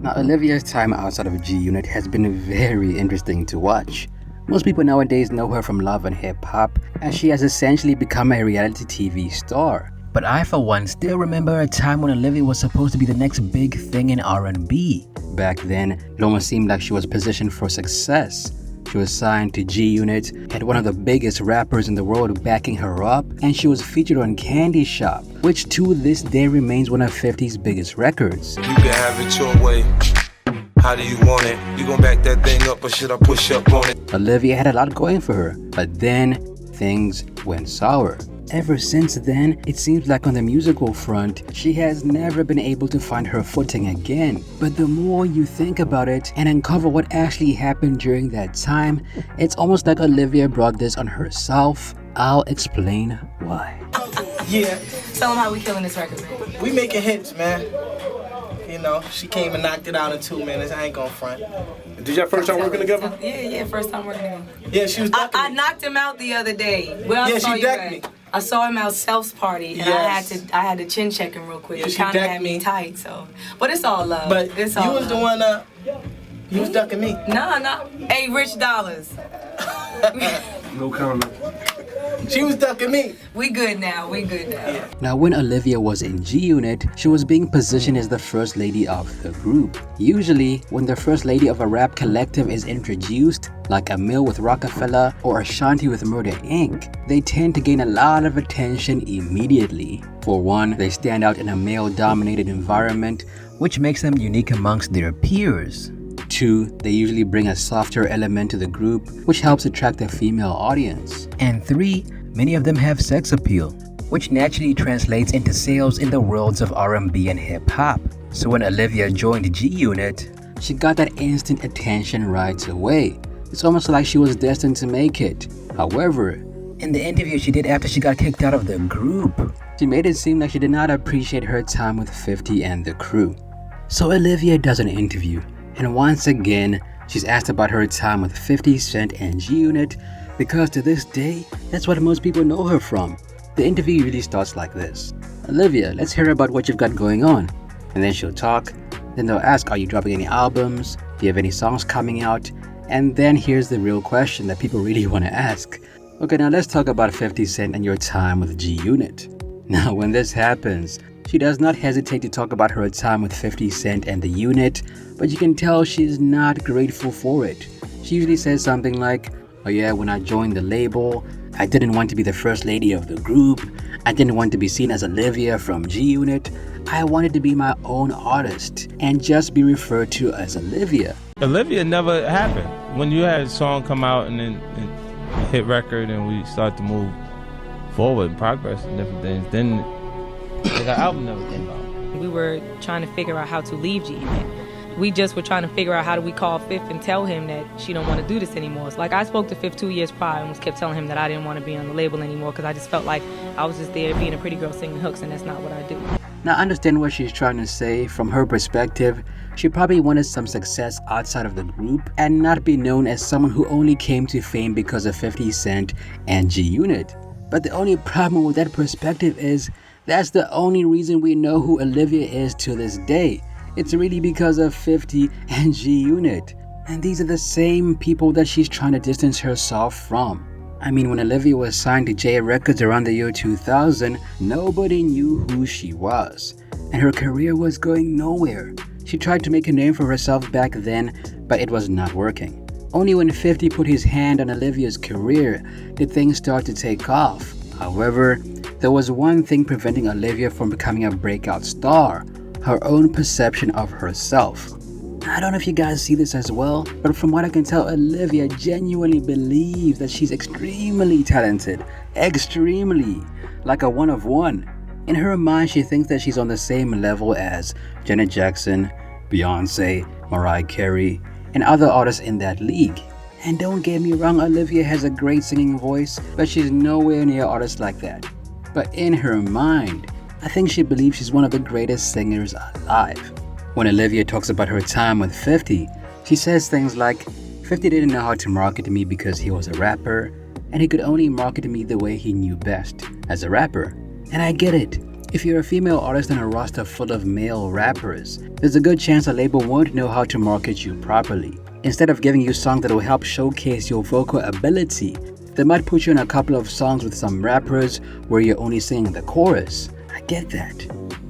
Now, Olivia's time outside of G-Unit has been very interesting to watch. Most people nowadays know her from Love and Hip Hop, as she has essentially become a reality TV star. But I, for one, still remember a time when Olivia was supposed to be the next big thing in R&B. Back then, it almost seemed like she was positioned for success. She was signed to G-Unit, had one of the biggest rappers in the world backing her up, and she was featured on Candy Shop, which to this day remains one of 50's biggest records. You can have it your way. How do you want it? You gon' back that thing up or should I push up on it? Olivia had a lot going for her, but then things went sour. Ever since then, it seems like on the musical front, she has never been able to find her footing again. But the more you think about it and uncover what actually happened during that time, it's almost like Olivia brought this on herself. I'll explain why. Yeah, Tell them how we killing this record, man. we making hits, man. You know, she came and knocked it out in 2 minutes. I ain't gonna front. Did y'all first time working together? Yeah, first time working together. Yeah, she was ducking I me. knocked him out the other day. Well, Yeah, I saw she you decked at. me. I saw him out Self's party, and Yes. I had to chin check him real quick. Yeah, He she kind of decked had me me. tight, so. But it's all love. But it's you all was the love. one, you was ducking me. Nah. Hey, Rich Dollars. No comment. She was ducking me. We good now. Now, when Olivia was in G-Unit, she was being positioned as the first lady of the group. Usually, when the first lady of a rap collective is introduced, like Emil with Rockefeller or Ashanti with Murder Inc., they tend to gain a lot of attention immediately. For one, they stand out in a male-dominated environment, which makes them unique amongst their peers. Two, they usually bring a softer element to the group, which helps attract a female audience. And three, many of them have sex appeal, which naturally translates into sales in the worlds of R&B and hip-hop. So when Olivia joined G-Unit, she got that instant attention right away. It's almost like she was destined to make it. However, in the interview she did after she got kicked out of the group, she made it seem like she did not appreciate her time with 50 and the crew. So Olivia does an interview, and once again, she's asked about her time with 50 Cent and G-Unit, because to this day, that's what most people know her from. The interview usually starts like this. Olivia, let's hear about what you've got going on. And then she'll talk. Then they'll ask, are you dropping any albums? Do you have any songs coming out? And then here's the real question that people really want to ask. Okay, now let's talk about 50 Cent and your time with G-Unit. Now, when this happens, she does not hesitate to talk about her time with 50 Cent and the unit, but you can tell she's not grateful for it. She usually says something like, oh yeah, when I joined the label, I didn't want to be the first lady of the group. I didn't want to be seen as Olivia from G-Unit. I wanted to be my own artist and just be referred to as Olivia. Olivia never happened. When you had a song come out and then hit record and we start to move forward and progress and different things, then like our album never came out. We were trying to figure out how to leave G-Unit. We just were trying to figure out how do we call Fifth and tell him that she don't want to do this anymore. So, like, I spoke to Fifth 2 years prior and kept telling him that I didn't want to be on the label anymore because I just felt like I was just there being a pretty girl singing hooks, and that's not what I do. Now, I understand what she's trying to say. From her perspective, she probably wanted some success outside of the group and not be known as someone who only came to fame because of 50 Cent and G-Unit. But the only problem with that perspective is that's the only reason we know who Olivia is to this day. It's really because of 50 and G-Unit. And these are the same people that she's trying to distance herself from. I mean, when Olivia was signed to J Records around the year 2000, nobody knew who she was. And her career was going nowhere. She tried to make a name for herself back then, but it was not working. Only when 50 put his hand on Olivia's career did things start to take off. However, there was one thing preventing Olivia from becoming a breakout star: her own perception of herself. I don't know if you guys see this as well, but from what I can tell, Olivia genuinely believes that she's extremely talented. Extremely. Like a one of one. In her mind, she thinks that she's on the same level as Janet Jackson, Beyonce, Mariah Carey, and other artists in that league. And don't get me wrong, Olivia has a great singing voice, but she's nowhere near artists like that. But in her mind, I think she believes she's one of the greatest singers alive. When Olivia talks about her time with 50, she says things like, 50 didn't know how to market me because he was a rapper, and he could only market me the way he knew best, as a rapper. And I get it. If you're a female artist on a roster full of male rappers, there's a good chance a label won't know how to market you properly. Instead of giving you songs that will help showcase your vocal ability, they might put you in a couple of songs with some rappers where you're only singing the chorus. I get that.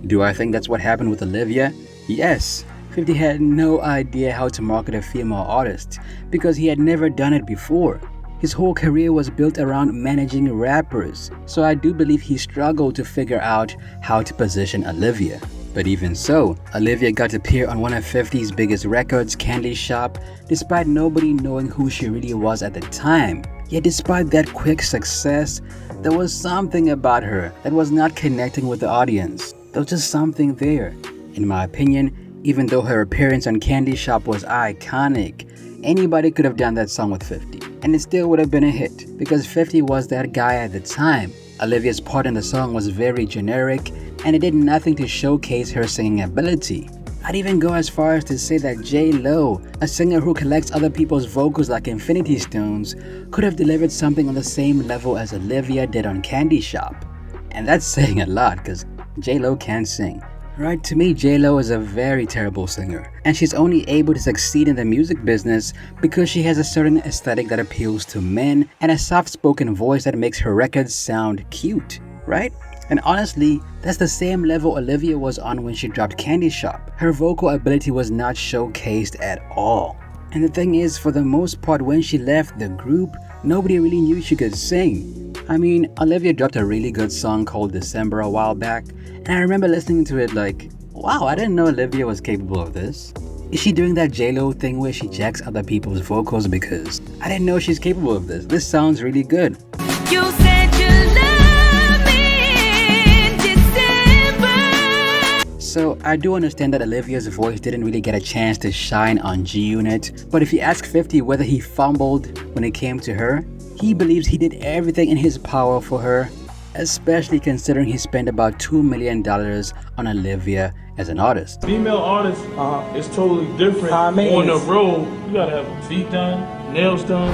Do I think that's what happened with Olivia? Yes. 50 had no idea how to market a female artist because he had never done it before. His whole career was built around managing rappers, so I do believe he struggled to figure out how to position Olivia. But even so, Olivia got to appear on one of 50's biggest records, Candy Shop, despite nobody knowing who she really was at the time. Yet despite that quick success, there was something about her that was not connecting with the audience. There was just something there. In my opinion, even though her appearance on Candy Shop was iconic, anybody could have done that song with 50. And it still would have been a hit, because 50 was that guy at the time. Olivia's part in the song was very generic, and it did nothing to showcase her singing ability. I'd even go as far as to say that J-Lo, a singer who collects other people's vocals like Infinity Stones, could have delivered something on the same level as Olivia did on Candy Shop. And that's saying a lot, because J-Lo can't sing. Right, to me, J-Lo is a very terrible singer, and she's only able to succeed in the music business because she has a certain aesthetic that appeals to men and a soft-spoken voice that makes her records sound cute, right? And honestly, that's the same level Olivia was on when she dropped Candy Shop. Her vocal ability was not showcased at all. And the thing is, for the most part, when she left the group, nobody really knew she could sing. I mean, Olivia dropped a really good song called December a while back, and I remember listening to it like, wow, I didn't know Olivia was capable of this. Is she doing that J-Lo thing where she jacks other people's vocals? Because I didn't know she's capable of this. This sounds really good. You said you love me in December. So I do understand that Olivia's voice didn't really get a chance to shine on G-Unit, but if you ask 50 whether he fumbled when it came to her, he believes he did everything in his power for her, especially considering he spent about $2 million on Olivia as an artist. Female artist is totally different. On the road, you gotta have her feet done, nails done,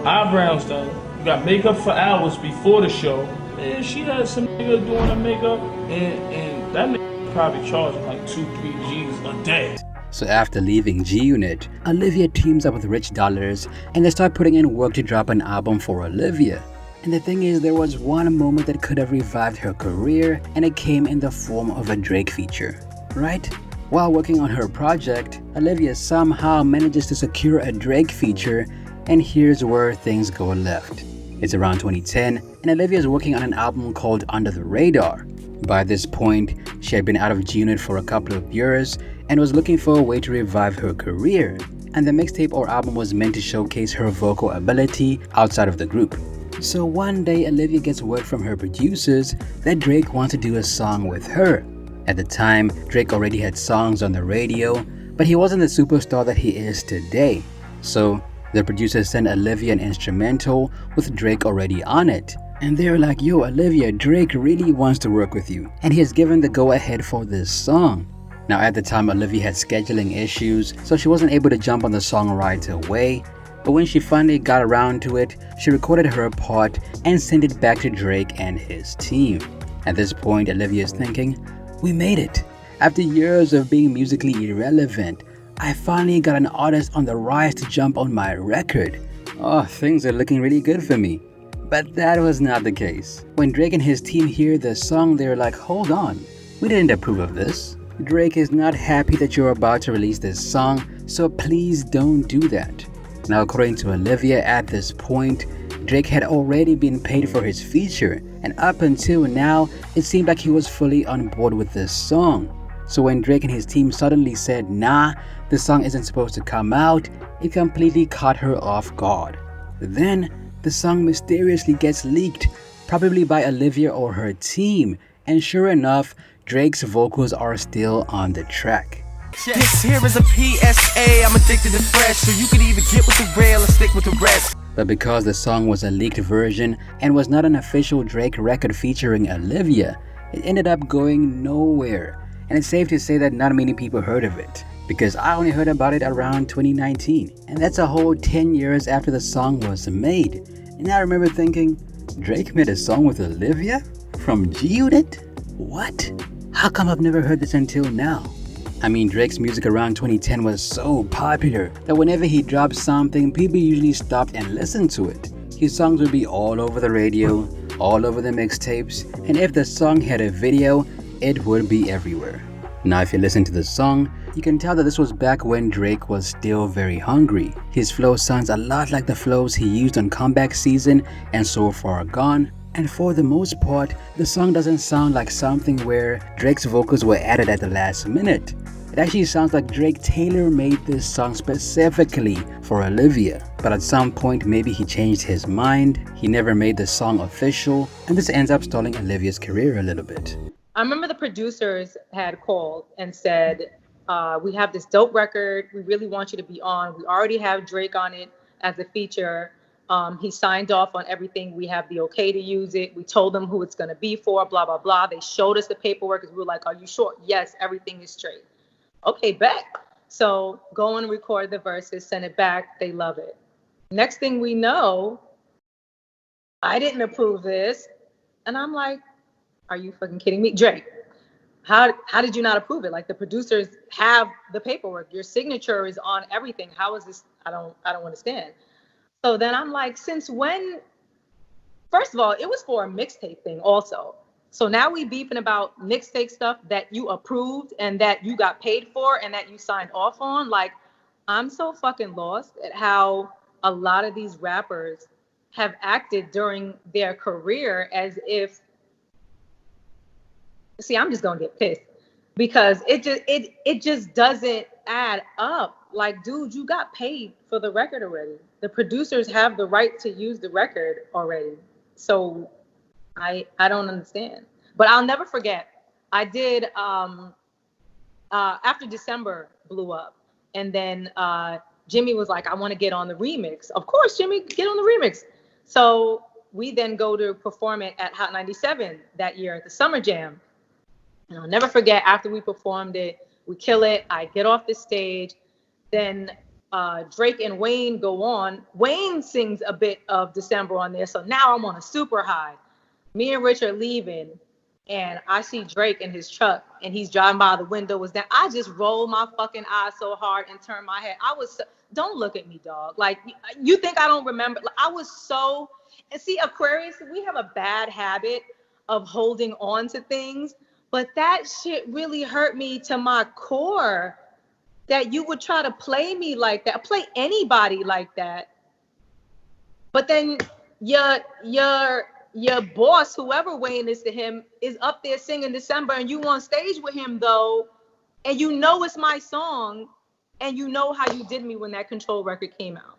eyebrows done. You got makeup for hours before the show. And she had some nigga doing her makeup, and that nigga probably charging like 2-3 G's a day. So after leaving G-Unit, Olivia teams up with Rich Dollars and they start putting in work to drop an album for Olivia. And the thing is, there was one moment that could have revived her career, and it came in the form of a Drake feature, right? While working on her project, Olivia somehow manages to secure a Drake feature, and here's where things go left. It's around 2010, and Olivia is working on an album called Under the Radar. By this point, she had been out of G-Unit for a couple of years and was looking for a way to revive her career. And the mixtape or album was meant to showcase her vocal ability outside of the group. So one day, Olivia gets word from her producers that Drake wants to do a song with her. At the time, Drake already had songs on the radio, but he wasn't the superstar that he is today. So the producers sent Olivia an instrumental with Drake already on it. And they're like, yo, Olivia, Drake really wants to work with you, and he has given the go-ahead for this song. Now at the time, Olivia had scheduling issues, so she wasn't able to jump on the song right away. But when she finally got around to it, she recorded her part and sent it back to Drake and his team. At this point, Olivia is thinking, we made it. After years of being musically irrelevant, I finally got an artist on the rise to jump on my record. Oh, things are looking really good for me. But that was not the case. When Drake and his team hear the song, they're like, hold on, we didn't approve of this. Drake is not happy that you're about to release this song, so please don't do that. Now, according to Olivia, at this point, Drake had already been paid for his feature, and up until now, it seemed like he was fully on board with this song. So when Drake and his team suddenly said, nah, the song isn't supposed to come out, it completely caught her off guard. Then, the song mysteriously gets leaked, probably by Olivia or her team, and sure enough, Drake's vocals are still on the track. This here is a PSA, I'm addicted to fresh, so you can either get with the rail or stick with the rest. But because the song was a leaked version and was not an official Drake record featuring Olivia, it ended up going nowhere. And it's safe to say that not many people heard of it, because I only heard about it around 2019, and that's a whole 10 years after the song was made. And I remember thinking, Drake made a song with Olivia? From G-Unit? What? How come I've never heard this until now? I mean, Drake's music around 2010 was so popular that whenever he dropped something, people usually stopped and listened to it. His songs would be all over the radio, all over the mixtapes, and if the song had a video, it would be everywhere. Now if you listen to the song, you can tell that this was back when Drake was still very hungry. His flow sounds a lot like the flows he used on Comeback Season and So Far Gone, and for the most part, the song doesn't sound like something where Drake's vocals were added at the last minute. It actually sounds like Drake tailor-made this song specifically for Olivia, but at some point maybe he changed his mind, he never made the song official, and this ends up stalling Olivia's career a little bit. I remember the producers had called and said, we have this dope record, we really want you to be on, we already have Drake on it as a feature, he signed off on everything, we have the okay to use it, we told them who it's going to be for, blah, blah, blah. They showed us the paperwork and we were like, are you sure? Yes, everything is straight. Okay, bet. So go and record the verses, send it back, they love it. Next thing we know, I didn't approve this. And I'm like, are you fucking kidding me? Drake, how did you not approve it? Like, the producers have the paperwork, your signature is on everything. How is this? I don't understand. So then I'm like, since when? First of all, it was for a mixtape thing also. So now we beefing about mixtape stuff that you approved and that you got paid for and that you signed off on. Like, I'm so fucking lost at how a lot of these rappers have acted during their career as if, see, I'm just gonna get pissed because it just doesn't add up. Like, dude, you got paid for the record already. The producers have the right to use the record already. So I don't understand. But I'll never forget, I did, after December blew up, and then Jimmy was like, I want to get on the remix. Of course, Jimmy, get on the remix. So we then go to perform it at Hot 97 that year at the Summer Jam. And I'll never forget, after we performed it, we kill it, I get off the stage, then Drake and Wayne go on. Wayne sings a bit of December on there, so now I'm on a super high. Me and Rich are leaving, and I see Drake in his truck, and he's driving by, the window was down. I just rolled my fucking eyes so hard and turned my head. Don't look at me, dog. Like, you think I don't remember? Like, I was so, and see, Aquarius, we have a bad habit of holding on to things, but that shit really hurt me to my core, that you would try to play me like that, play anybody like that. But then your boss, whoever Wayne is to him, is up there singing December, and you on stage with him though, and you know it's my song, and you know how you did me when that Control record came out.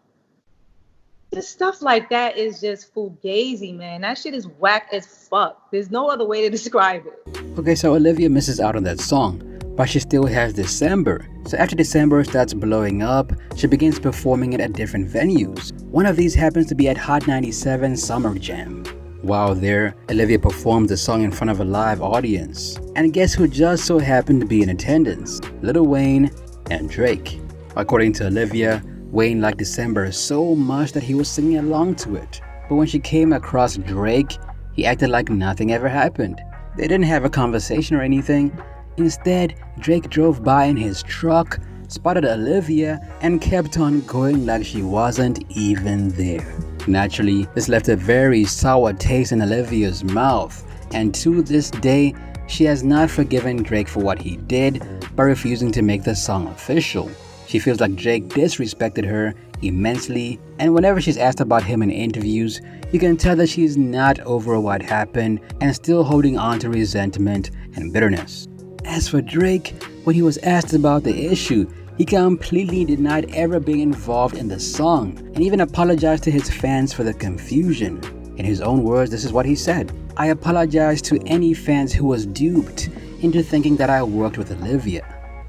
Just stuff like that is just fugazi, man. That shit is whack as fuck. There's no other way to describe it. Okay, so Olivia misses out on that song, but she still has December. So after December starts blowing up, she begins performing it at different venues. One of these happens to be at Hot 97 Summer Jam. While there, Olivia performed the song in front of a live audience. And guess who just so happened to be in attendance? Lil Wayne and Drake. According to Olivia, Wayne liked December so much that he was singing along to it. But when she came across Drake, he acted like nothing ever happened. They didn't have a conversation or anything. Instead, Drake drove by in his truck, spotted Olivia, and kept on going like she wasn't even there. Naturally, this left a very sour taste in Olivia's mouth, and to this day, she has not forgiven Drake for what he did by refusing to make the song official. She feels like Drake disrespected her immensely, and whenever she's asked about him in interviews, you can tell that she's not over what happened and still holding on to resentment and bitterness. As for Drake, when he was asked about the issue, he completely denied ever being involved in the song and even apologized to his fans for the confusion. In his own words, this is what he said: "I apologize to any fans who was duped into thinking that I worked with Olivia."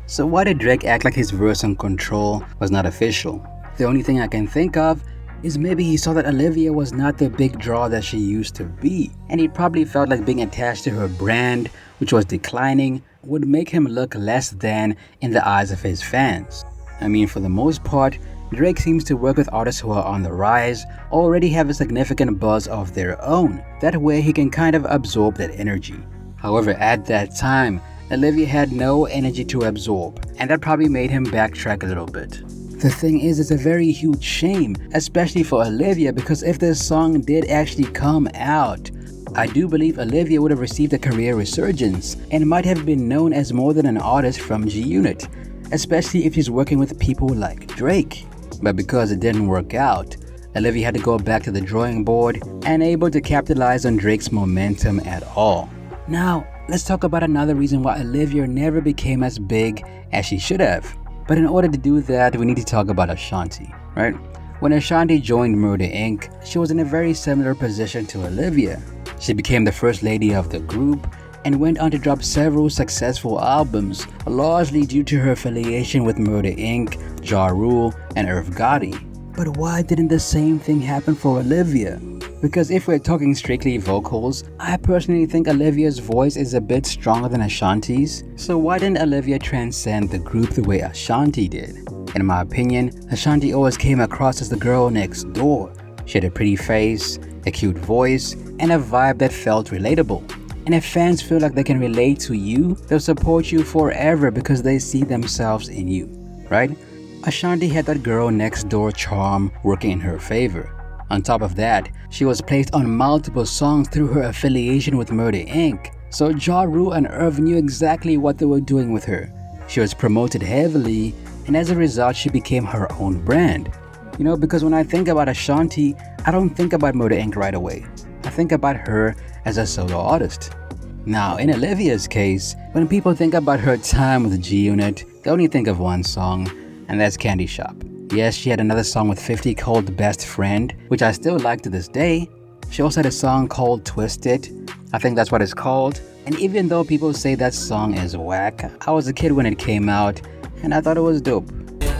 So why did Drake act like his verse on Control was not official? The only thing I can think of is maybe he saw that Olivia was not the big draw that she used to be, and he probably felt like being attached to her brand, which was declining, would make him look less than in the eyes of his fans. I mean, for the most part, Drake seems to work with artists who are on the rise, already have a significant buzz of their own. That way he can kind of absorb that energy. However, at that time, Olivia had no energy to absorb, and that probably made him backtrack a little bit. The thing is, it's a very huge shame, especially for Olivia, because if this song did actually come out, I do believe Olivia would have received a career resurgence and might have been known as more than an artist from G-Unit, especially if she's working with people like Drake. But because it didn't work out, Olivia had to go back to the drawing board and able to capitalize on Drake's momentum at all. Now, let's talk about another reason why Olivia never became as big as she should have. But in order to do that, we need to talk about Ashanti, right? When Ashanti joined Murder Inc., she was in a very similar position to Olivia. She became the first lady of the group and went on to drop several successful albums, largely due to her affiliation with Murder Inc., Ja Rule, and Irv Gotti. But why didn't the same thing happen for Olivia? Because if we're talking strictly vocals, I personally think Olivia's voice is a bit stronger than Ashanti's. So why didn't Olivia transcend the group the way Ashanti did? In my opinion, Ashanti always came across as the girl next door. She had a pretty face, a cute voice, and a vibe that felt relatable. And if fans feel like they can relate to you, they'll support you forever because they see themselves in you, right? Ashanti had that girl next door charm working in her favor. On top of that, she was placed on multiple songs through her affiliation with Murder Inc. So Ja Rule and Irv knew exactly what they were doing with her. She was promoted heavily, and as a result, she became her own brand. You know, because when I think about Ashanti, I don't think about Murder Inc. right away. I think about her as a solo artist. Now, in Olivia's case, when people think about her time with G-Unit, they only think of one song, and that's Candy Shop. Yes, she had another song with 50 called Best Friend, which I still like to this day. She also had a song called Twisted. I think that's what it's called. And even though people say that song is whack, I was a kid when it came out, and I thought it was dope.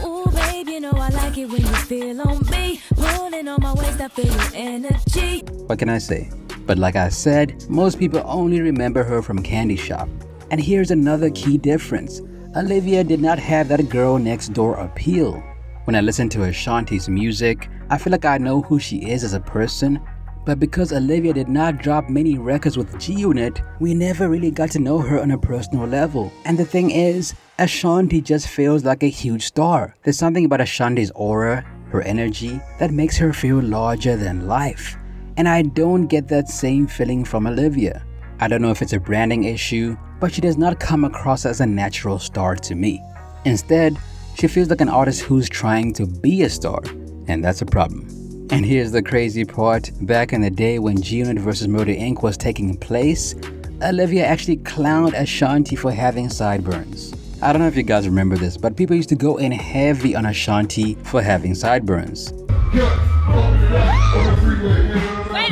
Ooh, babe, you know I like it when you feel on me. Rolling on my waist, I feel your energy. What can I say? But like I said, most people only remember her from Candy Shop. And here's another key difference. Olivia did not have that girl next door appeal. When I listen to Ashanti's music, I feel like I know who she is as a person, but because Olivia did not drop many records with G-Unit, we never really got to know her on a personal level. And the thing is, Ashanti just feels like a huge star. There's something about Ashanti's aura, her energy, that makes her feel larger than life. And I don't get that same feeling from Olivia. I don't know if it's a branding issue, but she does not come across as a natural star to me. Instead, she feels like an artist who's trying to be a star, and that's a problem. And here's the crazy part. Back in the day when G-Unit vs Murder Inc. was taking place, Olivia actually clowned Ashanti for having sideburns. I don't know if you guys remember this, but people used to go in heavy on Ashanti for having sideburns. Wait,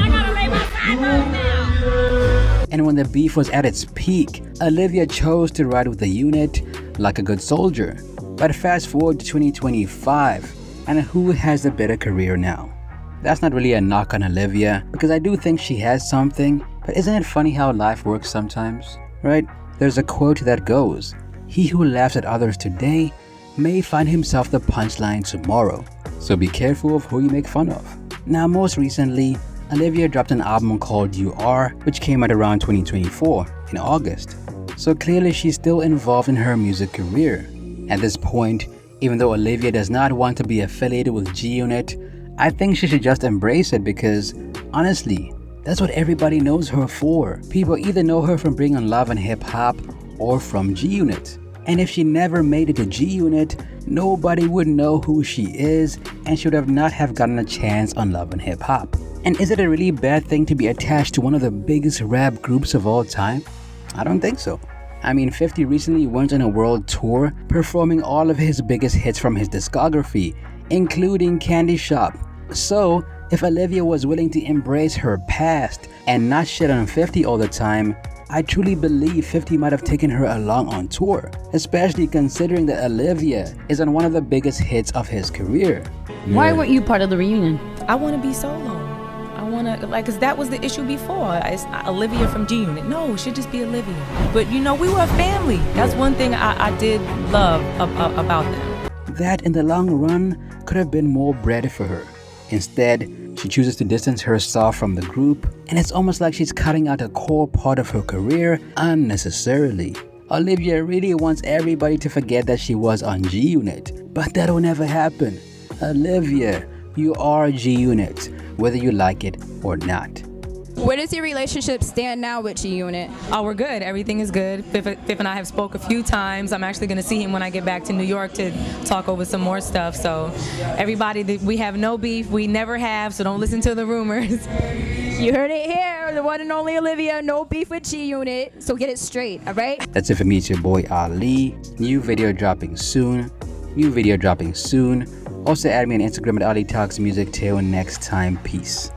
I gotta lay my sideburns now. And when the beef was at its peak, Olivia chose to ride with the unit like a good soldier. But fast forward to 2025, and who has a better career now? That's not really a knock on Olivia, because I do think she has something, but isn't it funny how life works sometimes, right? There's a quote that goes, "He who laughs at others today may find himself the punchline tomorrow." So be careful of who you make fun of. Now, most recently, Olivia dropped an album called You Are, which came out around 2024 in August. So clearly she's still involved in her music career. At this point, even though Olivia does not want to be affiliated with G-Unit, I think she should just embrace it because, honestly, that's what everybody knows her for. People either know her from being on Love and Hip Hop or from G-Unit. And if she never made it to G-Unit, nobody would know who she is and should have not have gotten a chance on Love and Hip Hop. And is it a really bad thing to be attached to one of the biggest rap groups of all time? I don't think so. I mean, 50 recently went on a world tour, performing all of his biggest hits from his discography, including Candy Shop. So, if Olivia was willing to embrace her past and not shit on 50 all the time, I truly believe 50 might have taken her along on tour, especially considering that Olivia is on one of the biggest hits of his career. Why weren't you part of the reunion? I want to be solo. I want to, like, because that was the issue before. It's Olivia from G-Unit. No, it should just be Olivia. But, you know, we were a family. That's one thing I did love about them. That, in the long run, could have been more bread for her. Instead, she chooses to distance herself from the group and it's almost like she's cutting out a core part of her career unnecessarily. Olivia really wants everybody to forget that she was on G-Unit, but that'll never happen. Olivia, you are G-Unit, whether you like it or not. Where does your relationship stand now with G-Unit? Oh, we're good. Everything is good. Fif and I have spoke a few times. I'm actually going to see him when I get back to New York to talk over some more stuff. So everybody, we have no beef. We never have, so don't listen to the rumors. You heard it here. The one and only Olivia, no beef with G-Unit. So get it straight, all right? That's it for me. It's your boy Ali. New video dropping soon. Also add me on Instagram at Ali Talks Music. Till next time, peace.